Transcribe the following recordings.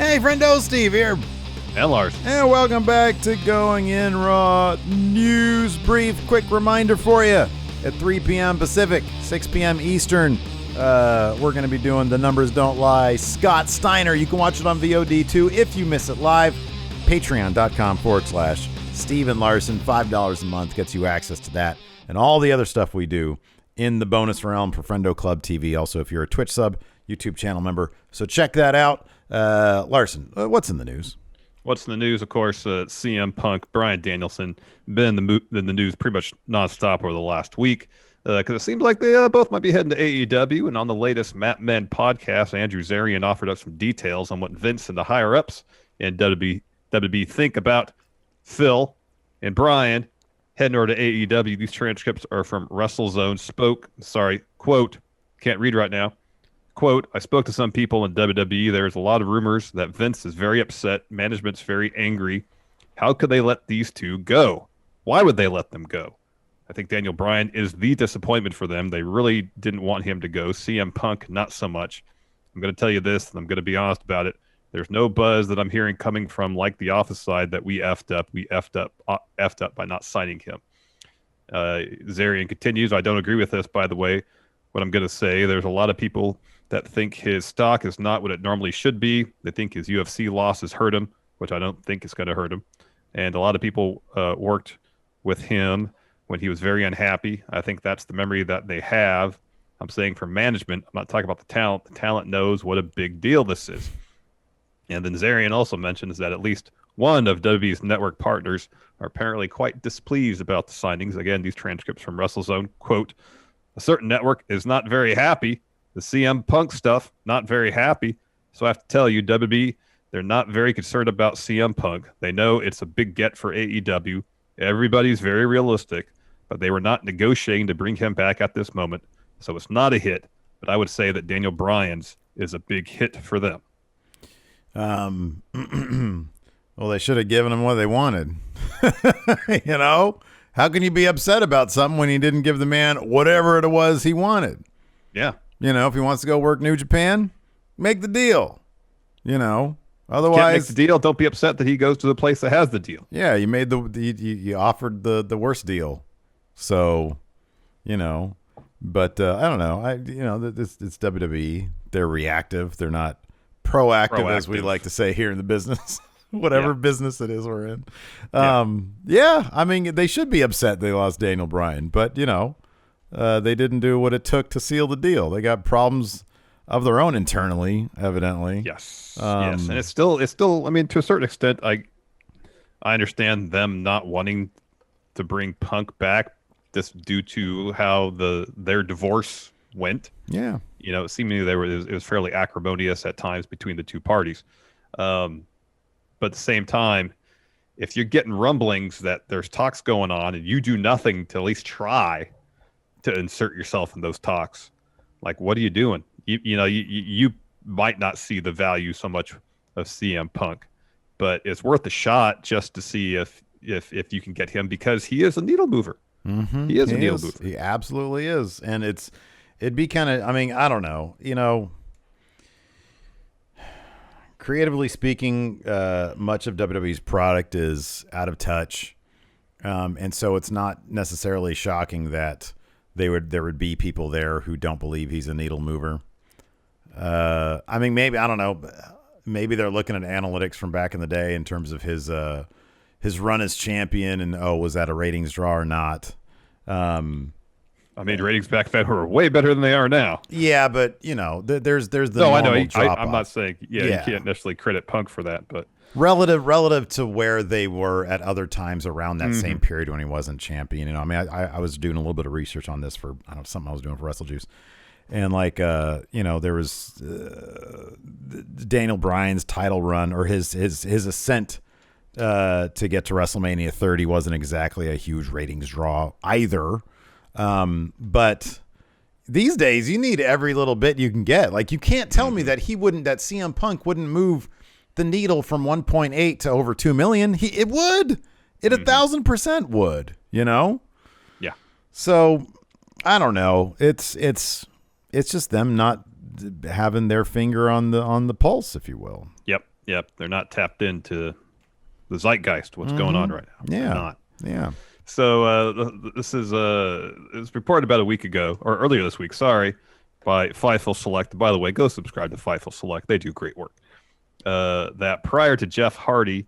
Hey, Friendo, Steve here. And Larson. And welcome back to Going In Raw News Brief. Quick reminder for you. At 3 p.m. Pacific, 6 p.m. Eastern, we're going to be doing The Numbers Don't Lie. Scott Steiner. You can watch it on VOD too if you miss it live. Patreon.com/Steven Larson. $5 a month gets you access to that and all the other stuff we do in the bonus realm for Friendo Club TV. Also, if you're a Twitch sub, YouTube channel member. So check that out. Larson, what's in the news? What's in the news? Of course, CM Punk, Bryan Danielson, been in the news pretty much nonstop over the last week because it seems like they both might be heading to AEW. And on the latest McMahon podcast, Andrew Zarian offered up some details on what Vince and the higher-ups in WWE think about Phil and Bryan heading over to AEW. These transcripts are from WrestleZone. Quote, can't read right now. Quote, I spoke to some people in WWE. There's a lot of rumors that Vince is very upset. Management's very angry. How could they let these two go? Why would they let them go? I think Daniel Bryan is the disappointment for them. They really didn't want him to go. CM Punk, not so much. I'm going to tell you this, and I'm going to be honest about it. There's no buzz that I'm hearing coming from like the office side that we effed up by not signing him. Zarian continues. I don't agree with this, by the way. What I'm going to say, there's a lot of people that think his stock is not what it normally should be. They think his UFC losses hurt him, which I don't think is going to hurt him. And a lot of people worked with him when he was very unhappy. I think that's the memory that they have. I'm saying for management, I'm not talking about the talent. The talent knows what a big deal this is. And then Zarian also mentions that at least one of WWE's network partners are apparently quite displeased about the signings. Again, these transcripts from WrestleZone, quote, a certain network is not very happy. The CM Punk stuff, not very happy. So I have to tell you, WWE, they're not very concerned about CM Punk. They know it's a big get for AEW. Everybody's very realistic, but they were not negotiating to bring him back at this moment. So it's not a hit, but I would say that Daniel Bryan's is a big hit for them. Well, they should have given him what they wanted. You know? How can you be upset about something when you didn't give the man whatever it was he wanted? Yeah. You know, if he wants to go work New Japan, make the deal. You know, otherwise, can't make the deal. Don't be upset that he goes to the place that has the deal. Yeah, you made you offered the worst deal. So, you know, but I don't know. It's WWE. They're reactive. They're not proactive, as we like to say here in the business. Whatever business it is we're in. Yeah, I mean, they should be upset they lost Daniel Bryan, but, you know, they didn't do what it took to seal the deal. They got problems of their own internally, evidently. Yes, yes. And it's still, I mean, to a certain extent, I understand them not wanting to bring Punk back just due to how their divorce went. Yeah. You know, seemingly it was fairly acrimonious at times between the two parties. But at the same time, if you're getting rumblings that there's talks going on and you do nothing to at least try to insert yourself in those talks, like, what are you doing? You might not see the value so much of CM Punk, but it's worth a shot just to see if you can get him, because he is a needle mover. Mm-hmm. He is a needle mover. He absolutely is. And it'd be kind of, I mean, I don't know, you know, creatively speaking, much of WWE's product is out of touch. And so it's not necessarily shocking that there would be people there who don't believe he's a needle mover. I mean, maybe, I don't know, maybe they're looking at analytics from back in the day in terms of his run as champion and, was that a ratings draw or not? I mean, ratings back then were way better than they are now. Yeah, but, you know, there's the no, I know. I'm not saying, you can't necessarily credit Punk for that, but relative to where they were at other times around that same period when he wasn't champion. You know, I mean, I was doing a little bit of research on this for something I was doing for WrestleJuice, and like you know, there was Daniel Bryan's title run or his ascent to get to WrestleMania 30 wasn't exactly a huge ratings draw either. But these days you need every little bit you can get. Like, you can't tell me that that CM Punk wouldn't move the needle from 1.8 to over 2 million. It would. It 1,000% would, you know? Yeah. So I don't know. It's just them not having their finger on the pulse, if you will. Yep. Yep, they're not tapped into the zeitgeist, what's going on right now. Yeah. They're not. Yeah. So this is it was reported about a week ago, or earlier this week, sorry, by Fightful Select. By the way, go subscribe to Fightful Select. They do great work. That prior to Jeff Hardy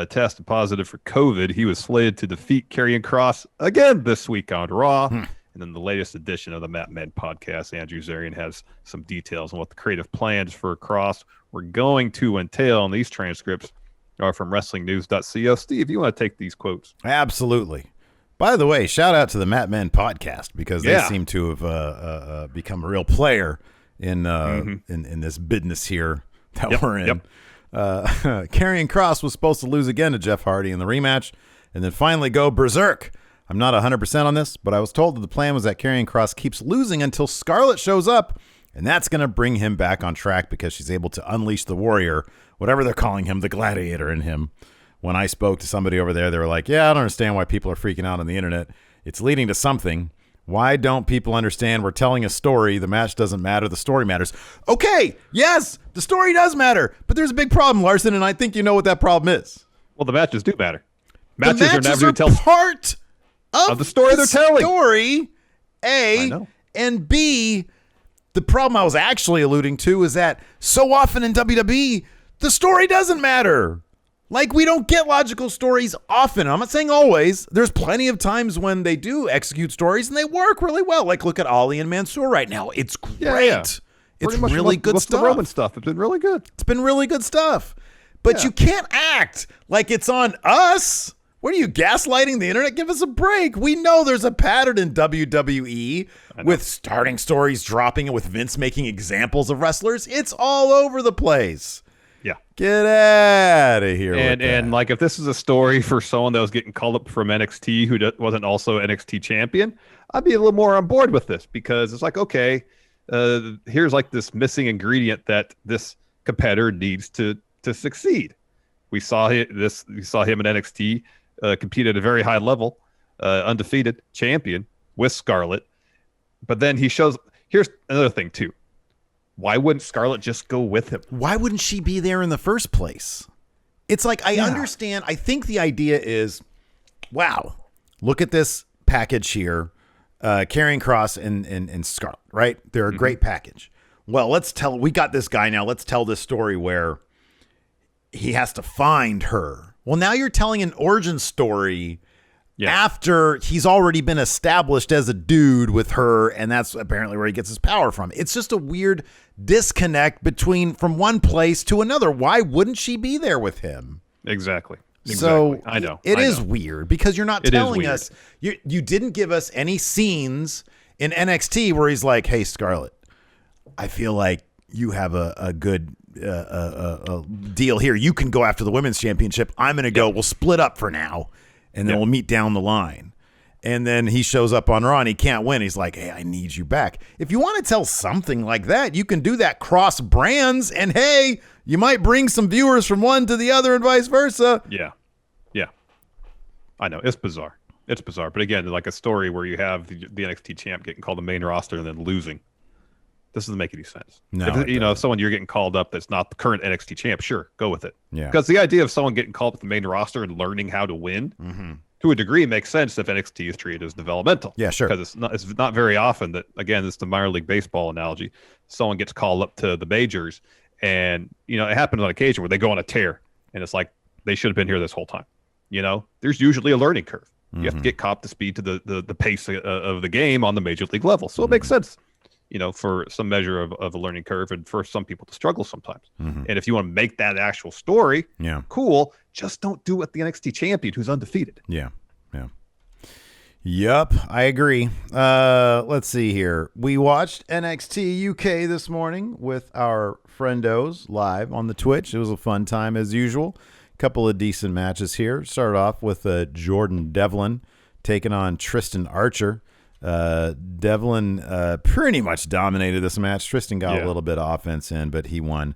tested positive for COVID, he was slated to defeat Karrion Kross again this week on Raw. And then the latest edition of the Matt Men podcast, Andrew Zarian has some details on what the creative plans for Kross were going to entail. And these transcripts are from WrestlingNews.co. Steve, you want to take these quotes? Absolutely. By the way, shout out to the Matt Men podcast because they seem to have become a real player in this business here that we're in. Karrion Kross was supposed to lose again to Jeff Hardy in the rematch and then finally go berserk. I'm not 100% on this, but I was told that the plan was that Karrion Kross keeps losing until Scarlett shows up, and that's going to bring him back on track because she's able to unleash the warrior, whatever they're calling him, the gladiator in him. When I spoke to somebody over there, they were like, yeah, I don't understand why people are freaking out on the internet. It's leading to something. Why don't people understand we're telling a story? The match doesn't matter. The story matters. Okay, yes, the story does matter, but there's a big problem, Larson, and I think you know what that problem is. Well, the matches do matter. Matches are never part of the story they're telling. Story, A, and B, the problem I was actually alluding to is that so often in WWE, the story doesn't matter. Like, we don't get logical stories often. I'm not saying always. There's plenty of times when they do execute stories and they work really well. Like, look at Ali and Mansoor right now. It's great. Yeah. It's really good stuff. The Roman stuff. It's been really good. It's been really good stuff. But you can't act like it's on us. What are you, gaslighting the internet? Give us a break. We know there's a pattern in WWE with starting stories, dropping it, with Vince making examples of wrestlers. It's all over the place. Yeah. Get out of here. And like, if this is a story for someone that was getting called up from NXT who wasn't also NXT champion, I'd be a little more on board with this because it's like, okay, here's like this missing ingredient that this competitor needs to succeed. We saw him in NXT compete at a very high level, undefeated champion with Scarlett. But then he shows, here's another thing too. Why wouldn't Scarlett just go with him? Why wouldn't she be there in the first place? It's like, I understand. I think the idea is, wow, look at this package here. Karrion Kross and Scarlett, right? They're a great package. Well, we got this guy now. Let's tell this story where he has to find her. Well, now you're telling an origin story after he's already been established as a dude with her, and that's apparently where he gets his power from. It's just a weird disconnect from one place to another. Why wouldn't she be there with him? Exactly. So I know it is weird because you're not telling us. You didn't give us any scenes in NXT where he's like, "Hey, Scarlett, I feel like you have a good deal here. You can go after the women's championship. I'm going to go. We'll split up for now, and then we'll meet down the line." And then he shows up on Raw and he can't win. He's like, "Hey, I need you back." If you want to tell something like that, you can do that cross brands, and hey, you might bring some viewers from one to the other and vice versa. Yeah. I know. It's bizarre. But again, like a story where you have the NXT champ getting called the main roster and then losing. This doesn't make any sense. No, if someone you're getting called up that's not the current NXT champ, sure, go with it. Yeah. Because the idea of someone getting called up the main roster and learning how to win, to a degree, makes sense if NXT is treated as developmental. Yeah, sure. Because it's not very often that, again, it's the minor league baseball analogy. Someone gets called up to the majors, and it happens on occasion where they go on a tear, and it's like they should have been here this whole time. There's usually a learning curve. You have to get caught up to speed to the pace of the game on the major league level. So it makes sense, for some measure of a learning curve and for some people to struggle sometimes. And if you want to make that actual story, cool, just don't do it with the NXT champion who's undefeated. Yeah. Yep, I agree. Let's see here. We watched NXT UK this morning with our friendos live on the Twitch. It was a fun time as usual. Couple of decent matches here. Started off with Jordan Devlin taking on Tristan Archer. Devlin pretty much dominated this match. Tristan got a little bit of offense in, but he won.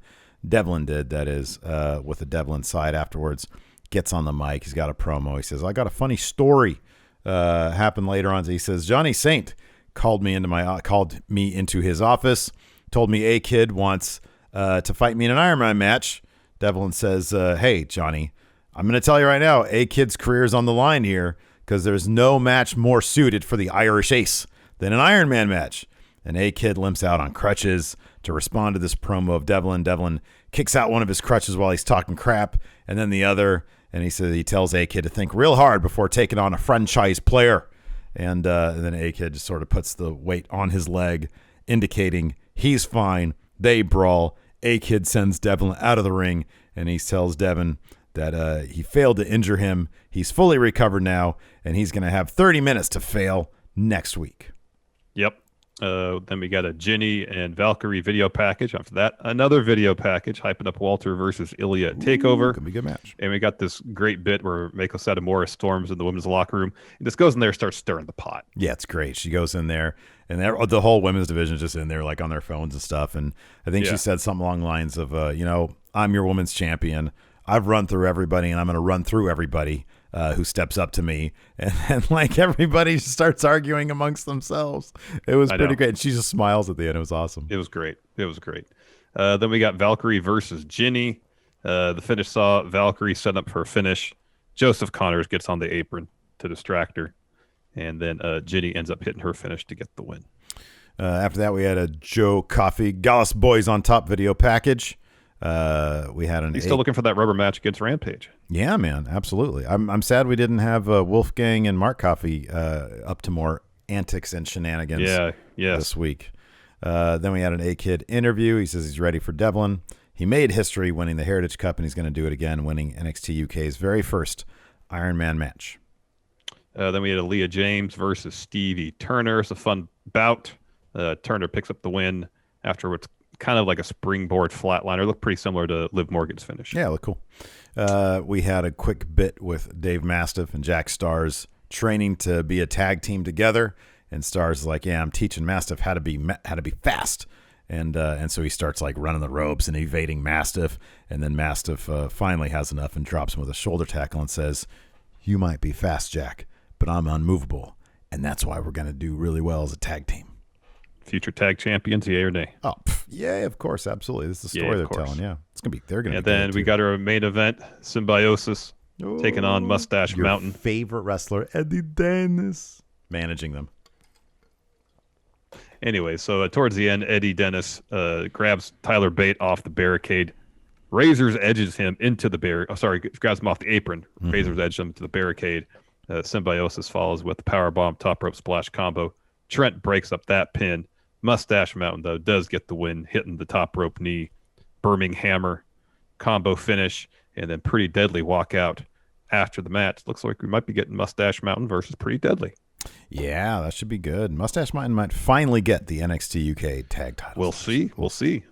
Devlin did, that is, with the Devlin side afterwards. Gets on the mic. He's got a promo. He says, "I got a funny story." Happened later on. He says, "Johnny Saint called me into his office, told me A Kid wants to fight me in an Iron Man match. Devlin says, hey, Johnny, I'm going to tell you right now, A-Kid's career is on the line here because there's no match more suited for the Irish Ace than an Iron Man match. And A-Kid limps out on crutches to respond to this promo of Devlin. Devlin kicks out one of his crutches while he's talking crap, and then the other, and he tells A-Kid to think real hard before taking on a franchise player. And then A-Kid just sort of puts the weight on his leg, indicating he's fine. They brawl. A-Kid sends Devlin out of the ring, and he tells Devin that he failed to injure him. He's fully recovered now, and he's going to have 30 minutes to fail next week. Yep. Then we got a Ginny and Valkyrie video package. After that, another video package hyping up Walter versus Ilya at TakeOver. Could be a good match. And we got this great bit where Mako Satomura storms in the women's locker room and just goes in there and starts stirring the pot. Yeah, it's great. She goes in there, and the whole women's division is just in there like on their phones and stuff. And I think she said something along the lines of, I'm your women's champion. I've run through everybody, and I'm going to run through everybody who steps up to me. And then, like, everybody just starts arguing amongst themselves. It was pretty great. And she just smiles at the end. It was awesome. It was great. Then we got Valkyrie versus Ginny. The finish saw Valkyrie set up for a finish. Joseph Connors gets on the apron to distract her. And then Ginny ends up hitting her finish to get the win. After that, we had a Joe Coffey Gallus Boys on Top video package. We had He's still looking for that rubber match against Rampage. Yeah, man, absolutely. I'm sad we didn't have Wolfgang and Mark Coffey up to more antics and shenanigans this week. Then we had an A-Kid interview. He says he's ready for Devlin. He made history winning the Heritage Cup, and he's going to do it again, winning NXT UK's very first Iron Man match. Then we had Aaliyah James versus Stevie Turner. It's a fun bout. Turner picks up the win after what's kind of like a springboard flatliner. Looked pretty similar to Liv Morgan's finish. Yeah, look cool. We had a quick bit with Dave Mastiff and Jack Stars training to be a tag team together. And Stars is like, yeah, I'm teaching Mastiff how to be fast. And so he starts like running the ropes and evading Mastiff. And then Mastiff finally has enough and drops him with a shoulder tackle and says, you might be fast, Jack, but I'm unmovable. And that's why we're going to do really well as a tag team. Future tag champions, yay or nay? Oh, yeah, of course, absolutely. This is the story they're telling. Yeah, it's gonna be. They're gonna. And then we got our main event: Symbiosis taking on Mustache Mountain. Favorite wrestler, Eddie Dennis, managing them. Anyway, so towards the end, Eddie Dennis grabs Tyler Bate off the barricade. Razor's edges him into the grabs him off the apron. Mm-hmm. Razor's edges him to the barricade. Symbiosis follows with the powerbomb top rope splash combo. Trent breaks up that pin. Mustache Mountain, though, does get the win, hitting the top rope knee, Birmingham hammer, combo finish, and then Pretty Deadly walk out after the match. Looks like we might be getting Mustache Mountain versus Pretty Deadly. Yeah, that should be good. Mustache Mountain might finally get the NXT UK tag titles. We'll see.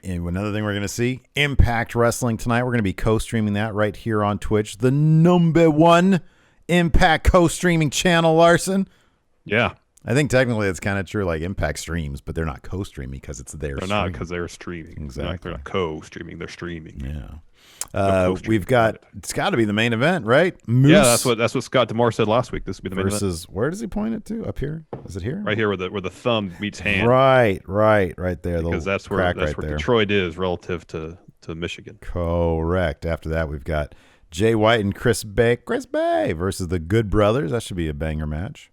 And another thing we're going to see, Impact Wrestling tonight. We're going to be co-streaming that right here on Twitch. The #1 Impact co-streaming channel, Larson. Yeah. I think technically it's kind of true, like Impact streams, but they're not co-streaming because it's their stream. They're not because they're streaming. Exactly. They're not co-streaming, they're streaming. Yeah. We've got, it's got to be the main event, right? Moose yeah, that's what Scott D'Amore said last week. This would be the main event. Versus, where does he point it to? Up here? Is it here? Right here where the thumb meets hand. Right there. Because that's where Detroit is relative to Michigan. Correct. After that, we've got Jay White and Chris Bay versus the Good Brothers. That should be a banger match.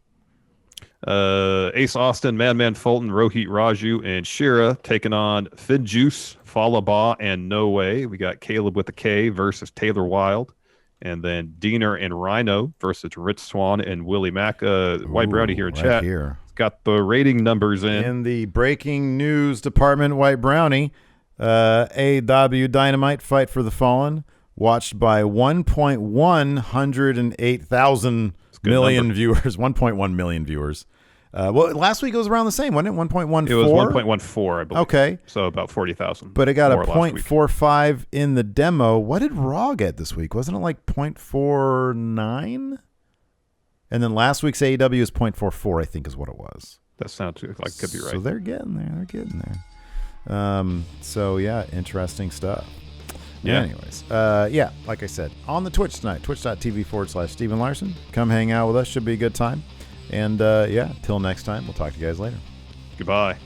Ace Austin, Madman Fulton, Rohit Raju, and Shira taking on Fid Juice, Falaba, and No Way. We got Caleb with a K versus Taylor Wilde, and then Diener and Rhino versus Rich Swan and Willie Mack. White Brownie here in chat. Here. Got the rating numbers in the breaking news department. White Brownie, AEW Dynamite Fight for the Fallen, watched by 1.108 million viewers. 1.1 million viewers. Well, last week it was around the same, wasn't it? 1.14? It was 1.14, I believe. Okay. So about 40,000. But it got a 0.45 in the demo. What did Raw get this week? Wasn't it like 0.49? And then last week's AEW is 0.44, I think is what it was. That sounds like it could be right. So they're getting there. So, yeah, interesting stuff. Yeah. Anyways, like I said, on the Twitch tonight, twitch.tv/Steven Larson. Come hang out with us. Should be a good time. And, till next time, we'll talk to you guys later. Goodbye.